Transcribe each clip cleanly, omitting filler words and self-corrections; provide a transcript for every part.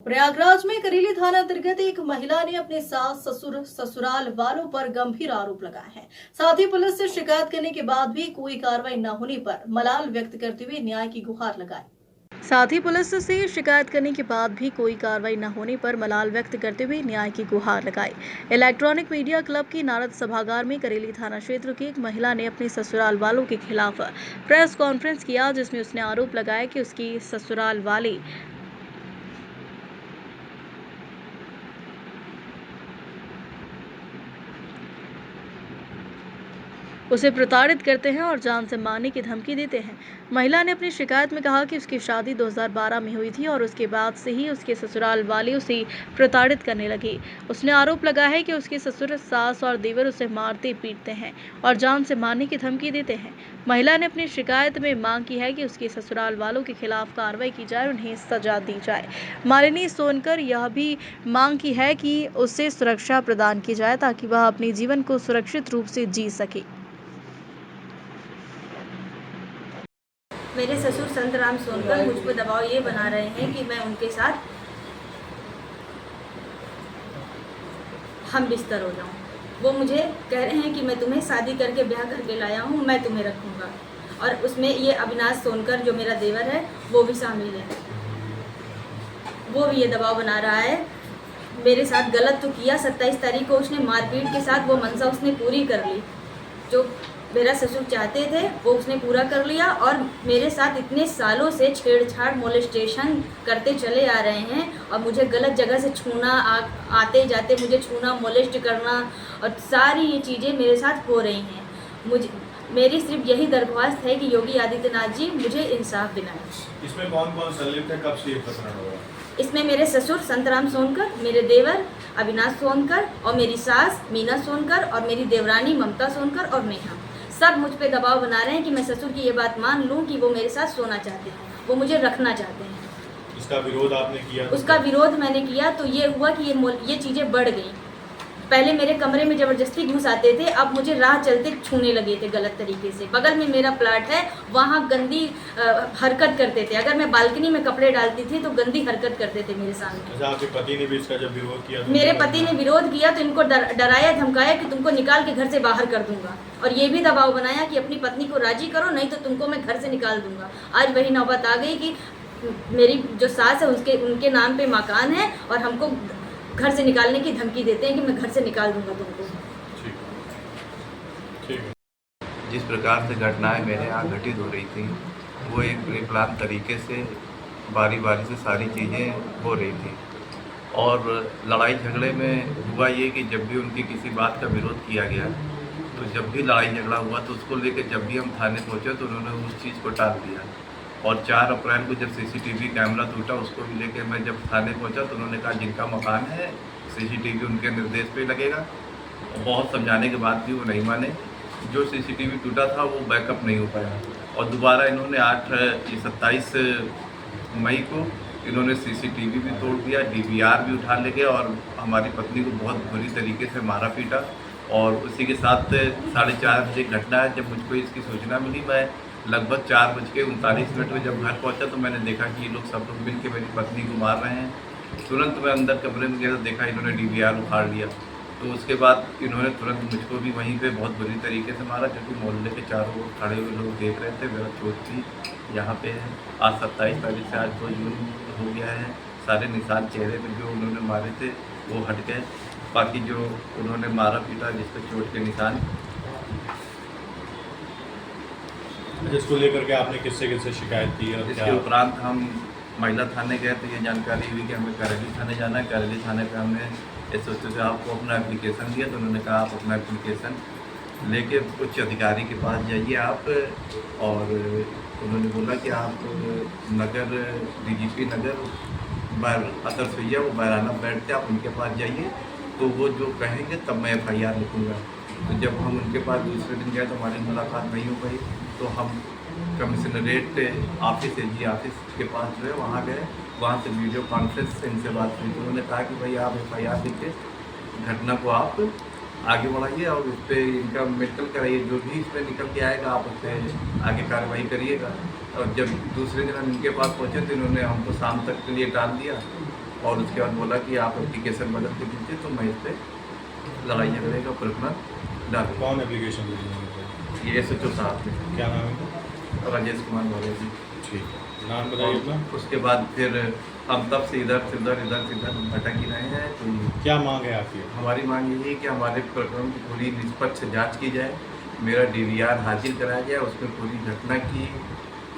प्रयागराज में करेली थाना अंतर्गत एक महिला ने अपने सास ससुर ससुराल वालों पर गंभीर आरोप लगाए हैं। साथ ही पुलिस से शिकायत करने के बाद भी कोई कार्रवाई न होने पर मलाल व्यक्त करते हुए न्याय की गुहार लगाई। साथ ही पुलिस से शिकायत करने के बाद भी कोई कार्रवाई न होने पर मलाल व्यक्त करते हुए न्याय की गुहार लगाई। इलेक्ट्रॉनिक मीडिया क्लब की नारद सभागार में करेली थाना क्षेत्र की एक महिला ने अपने ससुराल वालों के खिलाफ प्रेस कॉन्फ्रेंस किया, जिसमें उसने आरोप लगाया कि उसकी ससुराल वाले उसे प्रताड़ित करते हैं और जान से मारने की धमकी देते हैं। महिला ने अपनी शिकायत में कहा कि उसकी शादी 2012 में हुई थी और उसके बाद से ही उसके ससुराल वाले उसे प्रताड़ित करने लगे। उसने आरोप लगाया है कि उसके ससुर, सास और देवर उसे मारते पीटते हैं और जान से मारने की धमकी देते हैं। महिला ने अपनी शिकायत में मांग की है कि उसके ससुराल वालों के खिलाफ कार्रवाई की जाए, उन्हें सजा दी जाए। मालिनी सोनकर यह भी मांग की है कि उसे सुरक्षा प्रदान की जाए ताकि वह अपने जीवन को सुरक्षित रूप से जी सके। मेरे ससुर संतराम सोनकर मुझ पर दबाव ये बना रहे हैं कि मैं उनके साथ हम बिस्तर हो जाऊं। वो मुझे कह रहे हैं कि मैं तुम्हें शादी करके ब्याह करके लाया हूं, मैं तुम्हें रखूंगा। और उसमें ये अविनाश सोनकर जो मेरा देवर है वो भी शामिल है। वो भी ये दबाव बना रहा है। मेरे साथ गलत तो किया, 27 तारीख को उसने मारपीट के साथ वो मंशा उसने पूरी कर ली। जो मेरा ससुर चाहते थे वो उसने पूरा कर लिया और मेरे साथ इतने सालों से छेड़छाड़ मोलेस्टेशन करते चले आ रहे हैं और मुझे गलत जगह से छूना, आते जाते मुझे छूना, मोलेस्ट करना और सारी ये चीज़ें मेरे साथ हो रही हैं। मेरी सिर्फ यही दरख्वास्त है कि योगी आदित्यनाथ जी मुझे इंसाफ दिलाएं। इसमें कौन कौन संलिप्त है, कब से ये प्रकरण हुआ? इसमें मेरे ससुर संतराम सोनकर, मेरे देवर अविनाश सोनकर और मेरी सास मीना सोनकर और मेरी देवरानी ममता सोनकर और नेहा, सब मुझ पे दबाव बना रहे हैं कि मैं ससुर की ये बात मान लूं कि वो मेरे साथ सोना चाहते हैं, वो मुझे रखना चाहते हैं। इसका विरोध आपने किया? उसका विरोध मैंने किया तो ये हुआ कि ये चीज़ें बढ़ गई। पहले मेरे कमरे में ज़बरदस्ती घुस आते थे, अब मुझे राह चलते छूने लगे थे गलत तरीके से। बगल में मेरा प्लाट है, वहाँ गंदी हरकत करते थे। अगर मैं बालकनी में कपड़े डालती थी तो गंदी हरकत करते थे मेरे सामने। अच्छा, आपके पति ने भी इसका जब विरोध किया? मेरे पति ने विरोध किया तो इनको डराया धमकाया कि तुमको निकाल के घर से बाहर कर दूंगा, और ये भी दबाव बनाया कि अपनी पत्नी को राजी करो, नहीं तो तुमको मैं घर से निकाल दूंगा। आज वही नौबत आ गई कि मेरी जो सास है उनके नाम पे मकान है और हमको घर से निकालने की धमकी देते हैं कि मैं घर से निकाल दूंगा तुमको। ठीक है। जिस प्रकार से घटनाएं मेरे यहाँ घटित हो रही थी वो एक प्लान तरीके से बारी बारी से सारी चीज़ें हो रही थी। और लड़ाई झगड़े में हुआ ये कि जब भी उनकी किसी बात का विरोध किया गया तो जब भी लड़ाई झगड़ा हुआ तो उसको लेकर जब भी हम थाने पहुँचे तो उन्होंने उस चीज़ को टाल दिया। और 4 अप्रैल को जब सीसीटीवी कैमरा टूटा उसको भी लेकर मैं जब थाने पहुंचा तो उन्होंने कहा जिनका मकान है सीसीटीवी उनके निर्देश पे लगेगा। और बहुत समझाने के बाद भी वो नहीं माने। जो सीसीटीवी टूटा था वो बैकअप नहीं हो पाया और दोबारा इन्होंने 27 मई को इन्होंने सीसीटीवी भी तोड़ दिया, डीवीआर भी उठा ले गए और हमारी पत्नी को बहुत बुरी तरीके से मारा पीटा। और उसी के साथ 4:30 बजे घटना है। जब मुझको इसकी सूचना मिली, मैं लगभग 4:39 में जब घर पहुंचा तो मैंने देखा कि ये लोग सब लोग मिल के मेरी पत्नी को मार रहे हैं। तुरंत मैं अंदर कमरे में गया तो देखा इन्होंने डीवीआर उखाड़ लिया। तो उसके बाद इन्होंने तुरंत मुझको भी वहीं पे बहुत बुरी तरीके से मारा, क्योंकि मोहल्ले के चारों ओर खड़े हुए लोग देख रहे थे। मेरा चोट भी यहाँ पे है। आज 27 तारीख से आज 2 जून हो गया है। सारे निशान चेहरे पर जो उन्होंने मारे थे वो हट गए। बाकी जो उन्होंने मारा पीटा जिसपे चोट के निशान, जिसको लेकर के आपने किससे शिकायत की? और इसके उपरांत हम महिला थाने गए तो ये जानकारी हुई कि हमें करेली थाने जाना है। करेली थाने पे हमने एसओसी से आपको अपना एप्लीकेशन दिया तो उन्होंने कहा आप अपना एप्लीकेशन लेके उच्च अधिकारी के पास जाइए आप। और उन्होंने बोला कि आप नगर डीजीपी नगर अतर सैया वो बैराना बैठते आप उनके पास जाइए, तो वो जो कहेंगे तब मैं FIR लिखूँगा। तो जब हम उनके पास दूसरे दिन गए तो हमारी मुलाकात नहीं हो पाई। तो हम कमिश्नरेट ऑफिस AG ऑफिस के पास जो है वहाँ गए। वहाँ से वीडियो कॉन्फ्रेंस से इनसे बात हुई तो उन्होंने कहा कि भाई आप FIR लिख के घटना को आप आगे बढ़ाइए और उस पर इनका मेडिकल कराइए, जो भी इसमें निकल के आएगा आप उस पर आगे कार्रवाई करिएगा। और जब दूसरे दिन हम इनके पास पहुँचे तो इन्होंने हमको शाम तक के लिए टाल दिया और उसके बाद बोला कि आप एप्लीकेशन बदल के दीजिए, तो मैं इस पर लड़ाई झगड़े का प्रकरण डालूँ। कौन एप्लीकेशन भेजेंगे? ये SHO साहब थे, क्या नाम है इनका? राजेश कुमार मौर्य जी। ठीक है, नाम बताइए अपना। उसके बाद फिर हम तब से इधर से उधर भटक ही रहे हैं। तो क्या मांग है आपकी? हमारी मांग यही है कि हमारे प्रकरण की पूरी निष्पक्ष जांच की जाए, मेरा DVR हासिल कराया जाए, उसमें पूरी घटना की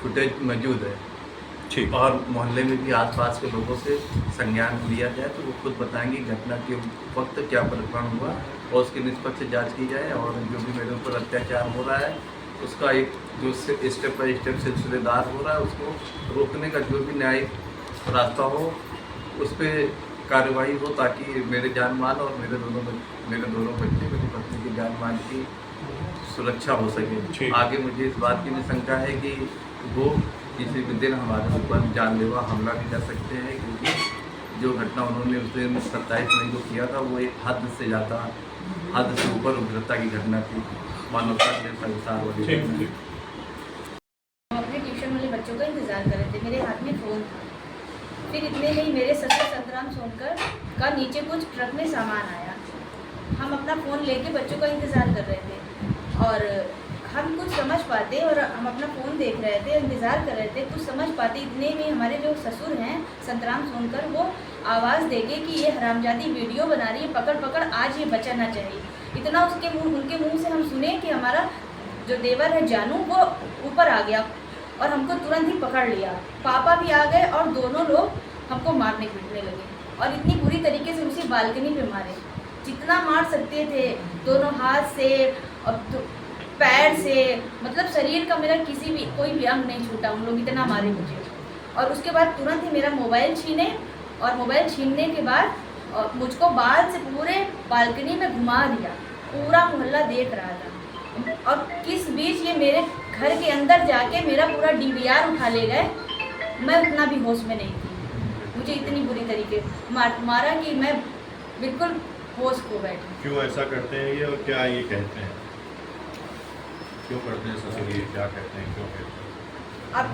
फुटेज मौजूद है। ठीक। और मोहल्ले में भी आसपास के लोगों से संज्ञान लिया जाए, तो वो खुद बताएंगे घटना के वक्त क्या प्रकरण हुआ, और उसकी निष्पक्ष जांच की जाए। और जो भी मेरे ऊपर अत्याचार हो रहा है उसका एक जो स्टेप बाय स्टेप सिलसिलेदार हो रहा है, उसको रोकने का जो भी न्यायिक रास्ता हो उस पर कार्रवाई हो, ताकि मेरे जान माल और मेरे दोनों बच्चे, मेरी पत्नी की जान माल की सुरक्षा हो सके। आगे मुझे इस बात की भी शंका है कि वो किसी भी दिन हमारे ऊपर जानलेवा हमला भी कर सकते हैं, क्योंकि जो घटना उन्होंने उस दिन 27 मई को किया था वो एक हद से ऊपर उग्रता की घटना थी, मानवता के संसार वाली घटना। हम अपने ट्यूशन वाले बच्चों का इंतज़ार कर रहे थे, मेरे हाथ में फ़ोन था। फिर इतने में ही मेरे ससुर संतराम सोनकर का नीचे कुछ ट्रक में सामान आया। हम अपना फ़ोन लेके बच्चों का इंतज़ार कर रहे थे और हम कुछ समझ पाते और हम अपना फ़ोन देख रहे थे, इंतज़ार कर रहे थे, कुछ समझ पाते। इतने में हमारे जो ससुर हैं संतराम सोनकर, वो आवाज़ देके कि ये हरामजादी वीडियो बना रही है, पकड़ आज ये बचाना चाहिए। इतना उनके मुंह से हम सुने कि हमारा जो देवर है जानू वो ऊपर आ गया और हमको तुरंत ही पकड़ लिया। पापा भी आ गए और दोनों लोग हमको मारने पीटने लगे और इतनी बुरी तरीके से उसी बालकनी पे मारे, जितना मार सकते थे, दोनों हाथ से और पैर से, मतलब शरीर का मेरा कोई भी अंग नहीं छूटा, उन लोग इतना मारे मुझे। और उसके बाद तुरंत ही मेरा मोबाइल छीने और मोबाइल छीनने के बाद मुझको बाल से पूरे बालकनी में घुमा दिया, पूरा मोहल्ला देख रहा था। और किस बीच ये मेरे घर के अंदर जाके मेरा पूरा DVR उठा ले गए, मैं उतना भी होश में नहीं थी। मुझे इतनी बुरी तरीके मारा कि मैं बिल्कुल होश खो बैठी। क्यों ऐसा करते हैं ये, और क्या ये कहते हैं, क्यों करते हैं ससुर ये, क्या कहते हैं, क्यों कहते हैं? अब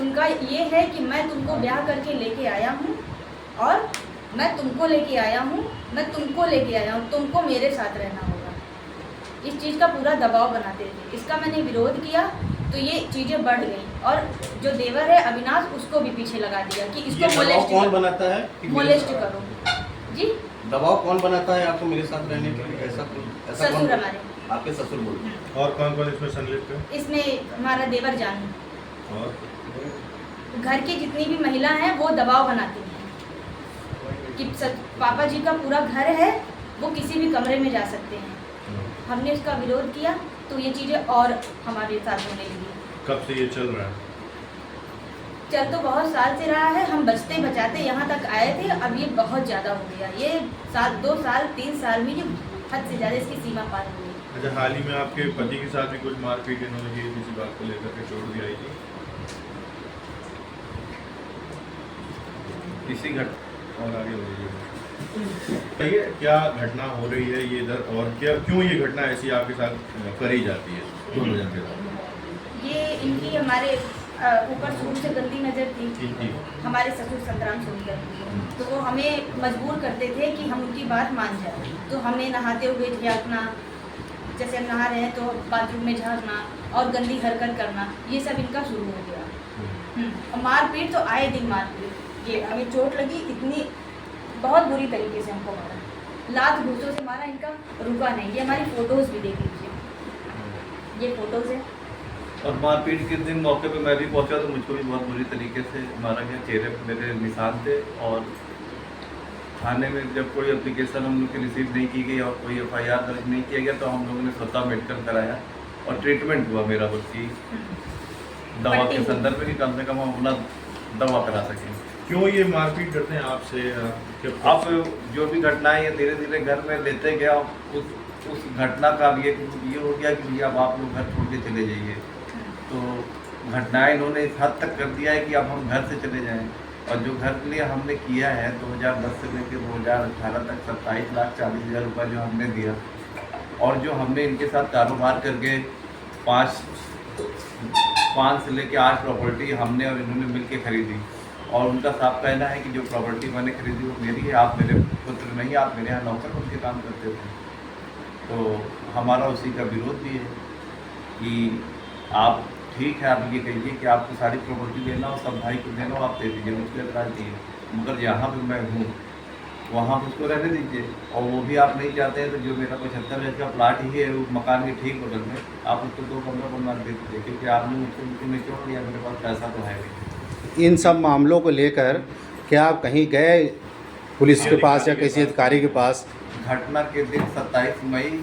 उनका ये है कि मैं तुमको ब्याह करके लेके आया हूँ और मैं तुमको लेके आया हूँ, तुमको मेरे साथ रहना होगा। इस चीज़ का पूरा दबाव बनाते थे। इसका मैंने विरोध किया तो ये चीज़ें बढ़ गई और जो देवर है अविनाश उसको भी पीछे लगा दिया कि इसको कौन बनाता है कि मोलेस्ट करो। जी, दबाव कौन बनाता है आपको मेरे साथ रहने के लिए? ऐसा ससुर हमारे, आपके ससुर बोलते हैं। और कौन कौन इसमें संलिप्त है? इसमें हमारा देवर जानू और घर की जितनी भी महिला हैं वो दबाव बनाती हैं कि पापा जी का पूरा घर है, वो किसी भी कमरे में जा सकते हैं। हमने उसका विरोध किया तो ये चीज़ें और हमारे साथ होने लगी। कब से ये चल रहा है? चल तो बहुत साल से रहा है, हम बचते बचाते यहाँ तक आए थे, अब ये बहुत ज़्यादा हो गया। ये 2 साल 3 साल में ये हद से ज़्यादा इसकी सीमा पार हो गई। अच्छा, हाल ही में आपके पति के साथ भी कुछ मारपीट इन्होंने की, किसी बात को लेकर के छोड़ दिया थी? इसी घटना और आगे बढ़िए, ये क्या घटना हो रही है ये इधर, और क्या क्यों ये घटना ऐसी आपके साथ करी जाती है दोनों जन के साथ? ये इनकी हमारे ऊपर शुरू से गंदी नज़र थी हमारे ससुर संतराम सोनकर, तो वो हमें मजबूर करते थे कि हम उनकी बात मान जाए। तो हमें नहाते हुए झाँकना, जैसे हम नहा रहे हैं तो बाथरूम में झाँकना और गंदी हरकत करना, ये सब इनका शुरू हो गया। और मारपीट तो आए दिन मारपीट, ये हमें चोट लगी इतनी, बहुत बुरी तरीके से हमको मारा, लात घूसों से मारा, इनका रुका नहीं। ये हमारी फ़ोटोज़ भी देख लीजिए, ये फ़ोटोज़ है। और मारपीट के दिन मौके पे मैं भी पहुंचा तो मुझको भी बहुत बुरी तरीके से मारा गया, चेहरे पे मेरे निशान थे। और थाने में जब कोई एप्लीकेशन हम लोग की रिसीव नहीं की गई और कोई FIR दर्ज नहीं किया गया, तो हम लोगों ने स्वतः मेडिकल कराया और ट्रीटमेंट हुआ मेरा, बल्कि दवा के संदर्भ में कि कम से कम हम अपना दवा करा सकें। क्यों ये मारपीट करते हैं आपसे? आप जो भी घटनाएं ये धीरे धीरे घर में लेते गया, उस घटना का ये हो गया कि भैया अब आप लोग घर छोड़ के चले जाइए। तो घटनाएं इन्होंने इस हद तक कर दिया है कि अब हम घर से चले जाएं। और जो घर के लिए हमने किया है 2010 से लेकर 2018 तक 27,40,000 रुपये जो हमने दिया, और जो हमने इनके साथ कारोबार करके 5 से लेकर 8 प्रॉपर्टी हमने और इन्होंने मिल के खरीदी, और उनका साफ कहना है कि जो प्रॉपर्टी मैंने खरीदी वो मेरी है, आप मेरे पुत्र नहीं, आप मेरे यहाँ नौकर उनके काम करते थे। तो हमारा उसी का विरोध भी है कि आप ठीक है, आप ये कहिए कि आपको सारी प्रॉपर्टी लेना हो, सब भाई को देना हो, आप दे दीजिए, मुझको एतराज़ नहीं है, मगर जहाँ पर मैं हूँ वहाँ मुझको रहने दीजिए। और वो भी आप नहीं चाहते हैं तो जो मेरा 75 गज का प्लाट ही है वो मकान के ठीक बगल में, आप उसको 2 कमरा बनवा दे दीजिए, क्योंकि आपने मुझको निचोड़ लिया, मेरे पास पैसा तो है नहीं। इन सब मामलों को लेकर क्या आप कहीं गए पुलिस के पास या किसी अधिकारी के पास? घटना के दिन 27 मई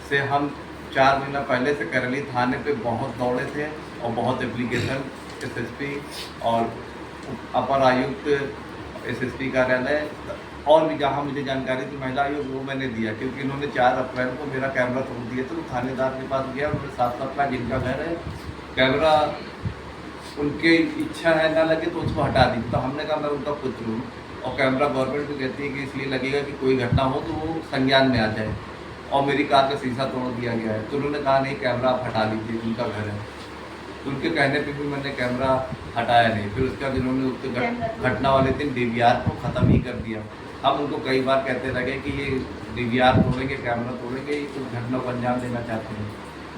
से हम 4 महीना पहले से करैली थाने पे बहुत दौड़े थे और बहुत एप्लीकेशन एसएसपी और अपर आयुक्त एसएसपी कार्यालय और भी जहाँ मुझे जानकारी थी महिला आयोग वो मैंने दिया, क्योंकि इन्होंने 4 अप्रैल को मेरा कैमरा तोड़ दिया। तो थानेदार के पास गया, उन्होंने 7 लाख जिनका घर है कैमरा उनके इच्छा है ना लगे तो उसको हटा दी। तो हमने कहा मैं उनका पुत्र हूँ और कैमरा गवर्नमेंट भी कहती है कि इसलिए लगेगा कि कोई घटना हो तो वो संज्ञान में आ जाए, और मेरी कार का शीशा तोड़ दिया गया है। तो उन्होंने कहा नहीं कैमरा आप हटा लीजिए, उनका घर है। तो उनके कहने पे भी मैंने कैमरा हटाया नहीं। फिर उसके बाद इन्होंने उसके घटना वाले दिन DVR को ख़त्म ही कर दिया। हम उनको कई बार कहते रहे कि ये DVR तोड़ेंगे, कैमरा तोड़ेंगे, ये उस घटना को अंजाम देना चाहते हैं,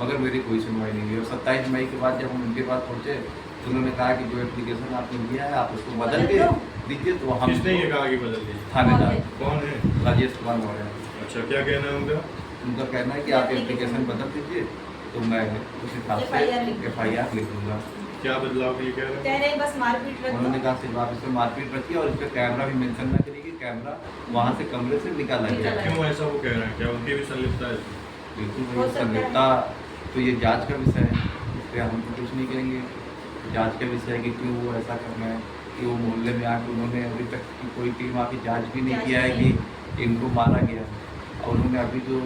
मगर मेरी कोई सुनवाई नहीं हुई। और 27 मई के बाद जब हम उनके पास पहुँचे तो उन्होंने कहा कि जो एप्लीकेशन आपने दिया है आप उसको बदल के दीजिए। तो हम किसने ये कहा कि बदल दीजिए? थानेदार कौन है? राजेश कुमार मौर्य। अच्छा, क्या कहना है उनका? उनका कहना है कि आप एप्लीकेशन बदल दीजिए तो मैं उस हिसाब से FIR लिख दूँगा। क्या बदलाव के लिए कह रहे कह हैं? रहे हैं बस मारपीट रख उन्होंने दो। कहा सिर्फ आप इसमें मारपीट रखिए और इस पर कैमरा भी मेंशन ना करिए कि कैमरा वहाँ से कमरे से निकाला गया। क्यों ऐसा वो कह रहे हैं? क्या उनकी भी संलिप्तता है? बिल्कुल हो वही सकता है। संलिप्तता तो ये जांच का विषय है, इस पर हम तो कुछ नहीं करेंगे। जांच का विषय है कि क्यों वो ऐसा करना है, कि वो मोहल्ले में आके उन्होंने अभी तक की कोई टीम आके जांच भी नहीं किया है कि इनको मारा गया है। और उन्होंने अभी जो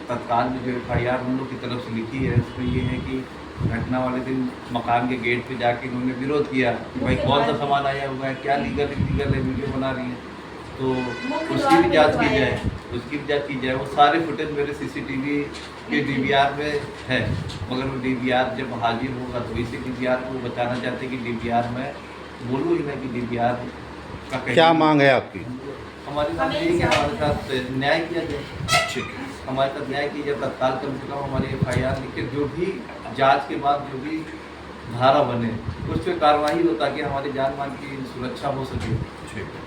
तत्काल में जो FIR उन लोग की तरफ से लिखी है उसमें ये है कि घटना वाले दिन मकान के गेट पे जाके इन्होंने विरोध किया कि भाई कौन सा सामान आया हुआ है, क्या लीगल इलीगल है, वीडियो बना रही है, तो उसकी भी जांच की जाए, उसकी भी जांच की जाए। वो सारे फुटेज मेरे CCTV के DVR में है, मगर वो DVR जब हाजिर होगा तो इसी DVR को बताना चाहते कि DVR में बोलूँ ही ना कि DVR का क्या मांग है आपकी? हमारी बात यही है कि हमारे साथ न्याय किया जाए, ठीक है। हमारे साथ न्याय की जाए। तत्काल कम से कम हमारी FIR लिख के जो भी जांच के बाद जो भी धारा बने उस पर कार्रवाई हो ताकि हमारी जान मान की सुरक्षा हो सके। ठीक है।